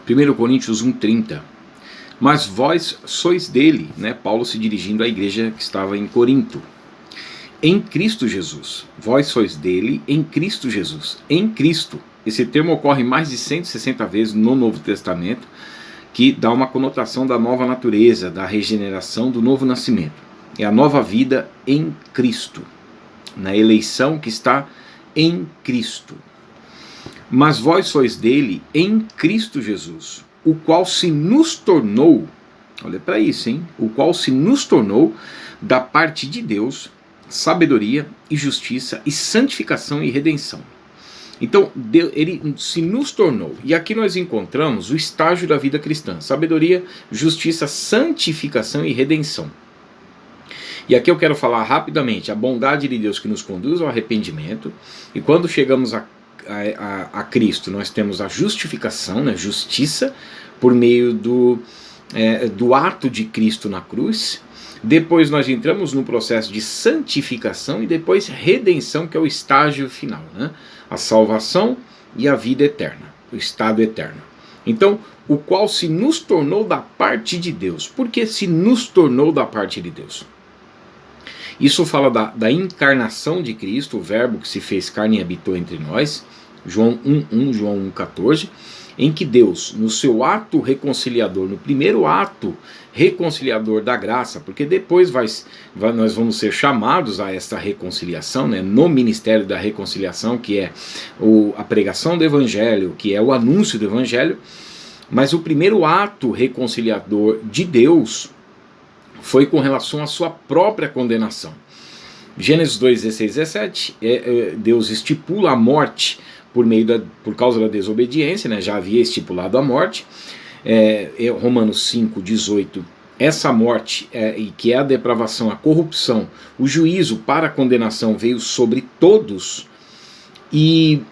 1 Coríntios 1,30. Mas vós sois dele, né? Paulo se dirigindo à igreja que estava em Corinto. Em Cristo Jesus. Vós sois dele em Cristo Jesus. Em Cristo. Esse termo ocorre mais de 160 vezes no Novo Testamento, que dá uma conotação da nova natureza, da regeneração, do novo nascimento. É a nova vida em Cristo, na eleição que está em Cristo. Mas vós sois dele em Cristo Jesus, o qual se nos tornou, olha para isso, hein? O qual se nos tornou da parte de Deus sabedoria e justiça e santificação e redenção. Então, ele se nos tornou. E aqui nós encontramos o estágio da vida cristã: sabedoria, justiça, santificação e redenção. E aqui eu quero falar rapidamente a bondade de Deus que nos conduz ao arrependimento. E quando chegamos a Cristo, nós temos a justificação, né, justiça, por meio do ato de Cristo na cruz. Depois nós entramos no processo de santificação e depois redenção, que é o estágio final, né? A salvação e a vida eterna, o estado eterno. Então, o qual se nos tornou da parte de Deus. Por que se nos tornou da parte de Deus? Isso fala da encarnação de Cristo, o verbo que se fez carne e habitou entre nós, João 1,1, João 1,14, em que Deus, no seu ato reconciliador, no primeiro ato reconciliador da graça, porque depois nós vamos ser chamados a esta reconciliação, né, no ministério da reconciliação, que é a pregação do Evangelho, que é o anúncio do Evangelho, mas o primeiro ato reconciliador de Deus foi com relação à sua própria condenação. Gênesis 2, 16, 17, Deus estipula a morte por causa da desobediência, né, já havia estipulado a morte. Romanos 5, 18, essa morte, que é a depravação, a corrupção, o juízo para a condenação veio sobre todos, e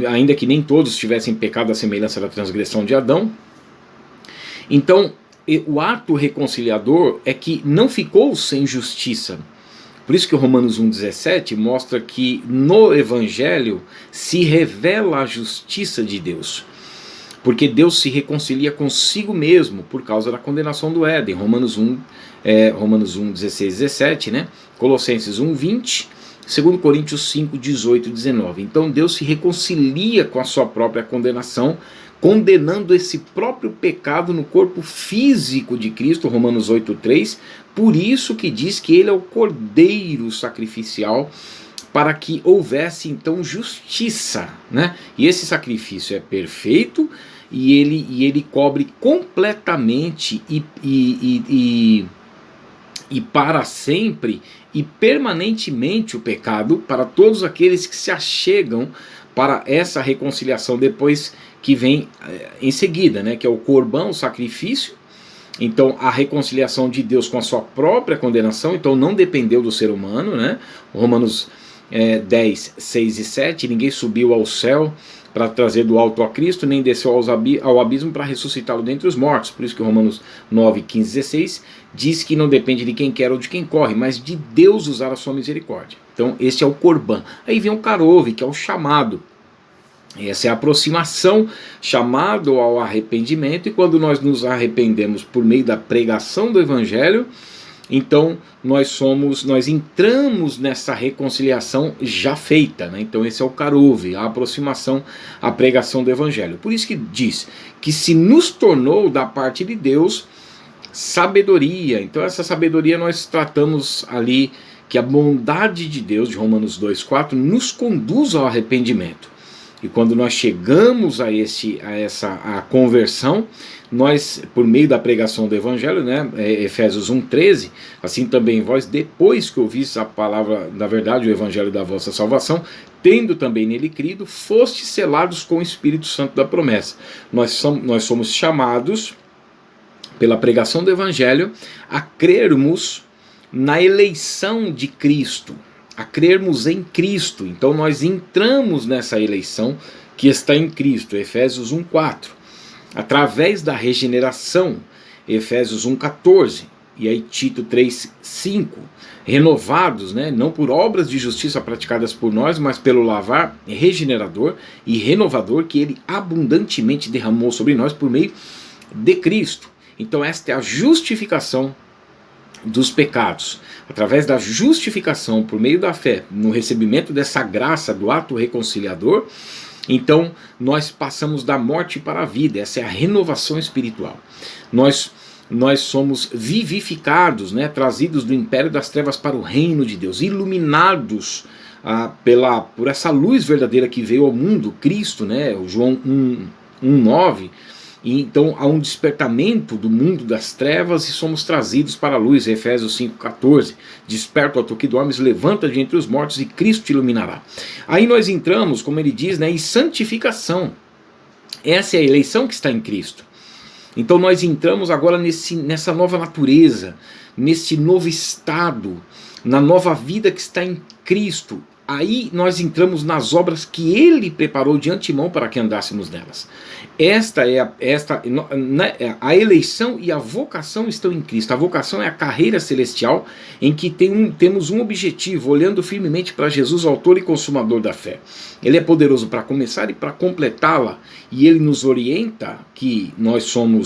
ainda que nem todos tivessem pecado à semelhança da transgressão de Adão. Então, o ato reconciliador é que não ficou sem justiça. Por isso que Romanos 1,17 mostra que no Evangelho se revela a justiça de Deus. Porque Deus se reconcilia consigo mesmo por causa da condenação do Éden. Romanos 1, 16, 17, né? Colossenses 1, 20, 2 Coríntios 5, 18 e 19. Então Deus se reconcilia com a sua própria condenação, condenando esse próprio pecado no corpo físico de Cristo, Romanos 8, 3. Por isso que diz que ele é o cordeiro sacrificial, para que houvesse então justiça, né? E esse sacrifício é perfeito e ele cobre completamente e para sempre e permanentemente o pecado para todos aqueles que se achegam para essa reconciliação depois que vem em seguida, né? Que é o corbão, o sacrifício. Então a reconciliação de Deus com a sua própria condenação, então não dependeu do ser humano, né? Romanos 10, 6 e 7, ninguém subiu ao céu para trazer do alto a Cristo, nem desceu ao abismo para ressuscitá-lo dentre os mortos. Por isso que Romanos 9, 15 e 16 diz que não depende de quem quer ou de quem corre, mas de Deus usar a sua misericórdia. Então este é o Corban. Aí vem o Karov, que é o chamado. Essa é a aproximação, chamado ao arrependimento, e quando nós nos arrependemos por meio da pregação do Evangelho, então nós entramos nessa reconciliação já feita, né? Então esse é o Karov, a aproximação, a pregação do Evangelho. Por isso que diz que se nos tornou da parte de Deus sabedoria. Então essa sabedoria nós tratamos ali que a bondade de Deus, de Romanos 2,4, nos conduz ao arrependimento. E quando nós chegamos a conversão, nós, por meio da pregação do Evangelho, né, Efésios 1,13, assim também vós, depois que ouvistes a palavra da verdade, o Evangelho da vossa salvação, tendo também nele crido, fostes selados com o Espírito Santo da promessa. Nós somos chamados, pela pregação do Evangelho, a crermos na eleição de Cristo, a crermos em Cristo. Então nós entramos nessa eleição que está em Cristo, Efésios 1,4, através da regeneração, Efésios 1,14, e aí Tito 3:5, renovados, né, não por obras de justiça praticadas por nós, mas pelo lavar regenerador e renovador que ele abundantemente derramou sobre nós por meio de Cristo. Então esta é a justificação dos pecados. Através da justificação por meio da fé, no recebimento dessa graça do ato reconciliador, então nós passamos da morte para a vida. Essa é a renovação espiritual. Nós somos vivificados, né, trazidos do império das trevas para o reino de Deus, iluminados por essa luz verdadeira que veio ao mundo, Cristo, né, o João 1:9. E então há um despertamento do mundo das trevas e somos trazidos para a luz, Efésios 5:14. Desperta, ó tu que dormes, levanta de entre os mortos e Cristo te iluminará. Aí nós entramos, como ele diz, né, em santificação. Essa é a eleição que está em Cristo. Então nós entramos agora nessa nova natureza, nesse novo estado, na nova vida que está em Cristo. Aí nós entramos nas obras que Ele preparou de antemão para que andássemos nelas. A eleição e a vocação estão em Cristo. A vocação é a carreira celestial em que temos um objetivo, olhando firmemente para Jesus, autor e consumador da fé. Ele é poderoso para começar e para completá-la, e Ele nos orienta que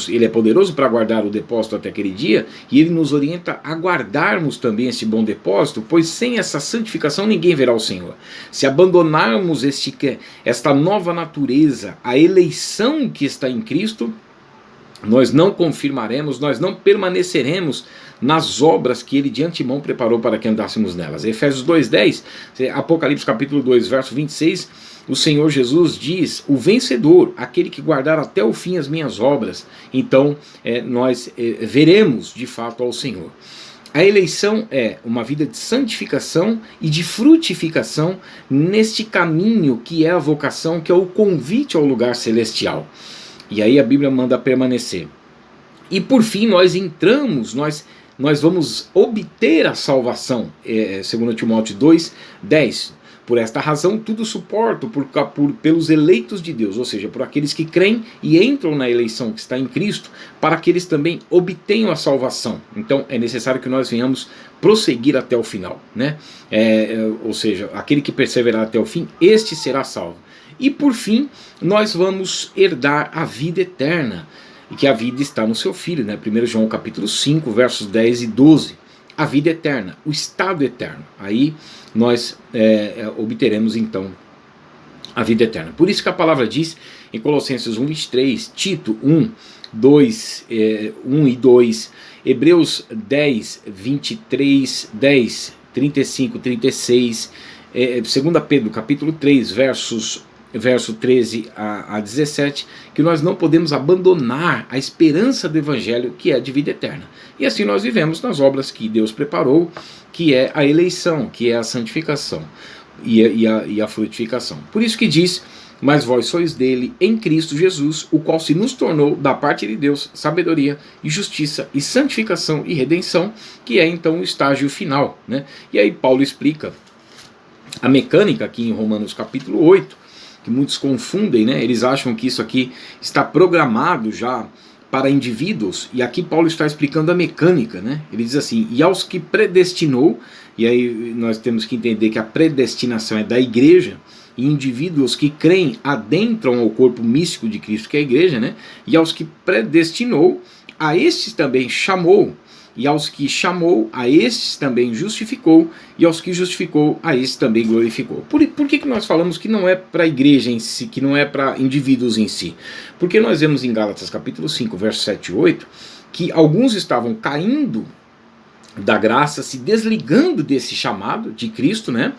Ele é poderoso para guardar o depósito até aquele dia, e Ele nos orienta a guardarmos também esse bom depósito, pois sem essa santificação ninguém verá o Senhor. Se abandonarmos esta nova natureza, a eleição que está em Cristo, nós não confirmaremos, nós não permaneceremos nas obras que Ele de antemão preparou para que andássemos nelas. Efésios 2:10, Apocalipse capítulo 2, verso 26, o Senhor Jesus diz: o vencedor, aquele que guardar até o fim as minhas obras, então nós veremos de fato ao Senhor. A eleição é uma vida de santificação e de frutificação neste caminho que é a vocação, que é o convite ao lugar celestial. E aí a Bíblia manda permanecer. E por fim nós entramos, nós vamos obter a salvação. 2 Timóteo 2:10. Por esta razão tudo suporto pelos eleitos de Deus, ou seja, por aqueles que creem e entram na eleição que está em Cristo, para que eles também obtenham a salvação. Então é necessário que nós venhamos prosseguir até o final, né? Ou seja, aquele que perseverar até o fim, este será salvo. E por fim, nós vamos herdar a vida eterna, e que a vida está no seu Filho, né? 1 João capítulo 5, versos 10 e 12. A vida eterna, o estado eterno. Aí nós obteremos então a vida eterna. Por isso que a palavra diz em Colossenses 1:23, Tito 1 e 2, Hebreus 10:23, 10, 35, 36, 2 Pedro capítulo 3, verso 13 a 17, que nós não podemos abandonar a esperança do Evangelho, que é de vida eterna. E assim nós vivemos nas obras que Deus preparou, que é a eleição, que é a santificação e a frutificação. Por isso que diz: mas vós sois dele em Cristo Jesus, o qual se nos tornou da parte de Deus sabedoria e justiça e santificação e redenção, que é então o estágio final, né? E aí Paulo explica a mecânica aqui em Romanos capítulo 8, que muitos confundem, né? Eles acham que isso aqui está programado já para indivíduos, e aqui Paulo está explicando a mecânica, né? Ele diz assim: e aos que predestinou, e aí nós temos que entender que a predestinação é da igreja, e indivíduos que creem adentram ao corpo místico de Cristo, que é a igreja, né? E aos que predestinou, a estes também chamou, e aos que chamou, a estes também justificou, e aos que justificou, a estes também glorificou. Por que nós falamos que não é para a igreja em si, que não é para indivíduos em si? Porque nós vemos em Gálatas capítulo 5, versos 7 e 8, que alguns estavam caindo da graça, se desligando desse chamado de Cristo, né?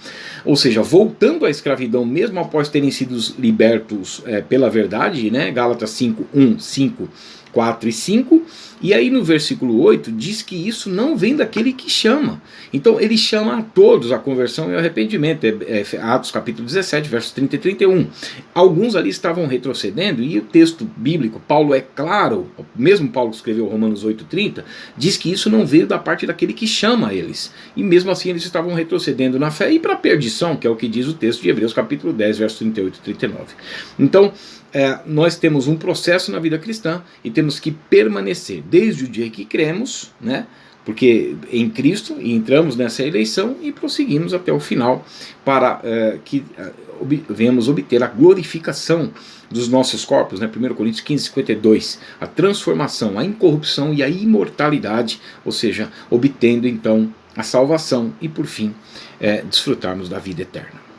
Ou seja, voltando à escravidão mesmo após terem sido libertos pela verdade, né? Gálatas 5, 1, 5, 4 e 5, e aí no versículo 8 diz que isso não vem daquele que chama. Então ele chama a todos à conversão e ao arrependimento. Atos capítulo 17, versos 30 e 31. Alguns ali estavam retrocedendo, e o texto bíblico, Paulo é claro, mesmo Paulo que escreveu Romanos 8:30, diz que isso não veio da parte daquele que chama eles. E mesmo assim eles estavam retrocedendo na fé e para a perdição, que é o que diz o texto de Hebreus capítulo 10, versos 38 e 39. Então, nós temos um processo na vida cristã e temos que permanecer desde o dia que cremos, né, porque em Cristo entramos nessa eleição e prosseguimos até o final para que venhamos obter a glorificação dos nossos corpos, né? 1 Coríntios 15:52, a transformação, a incorrupção e a imortalidade, ou seja, obtendo então a salvação e por fim desfrutarmos da vida eterna.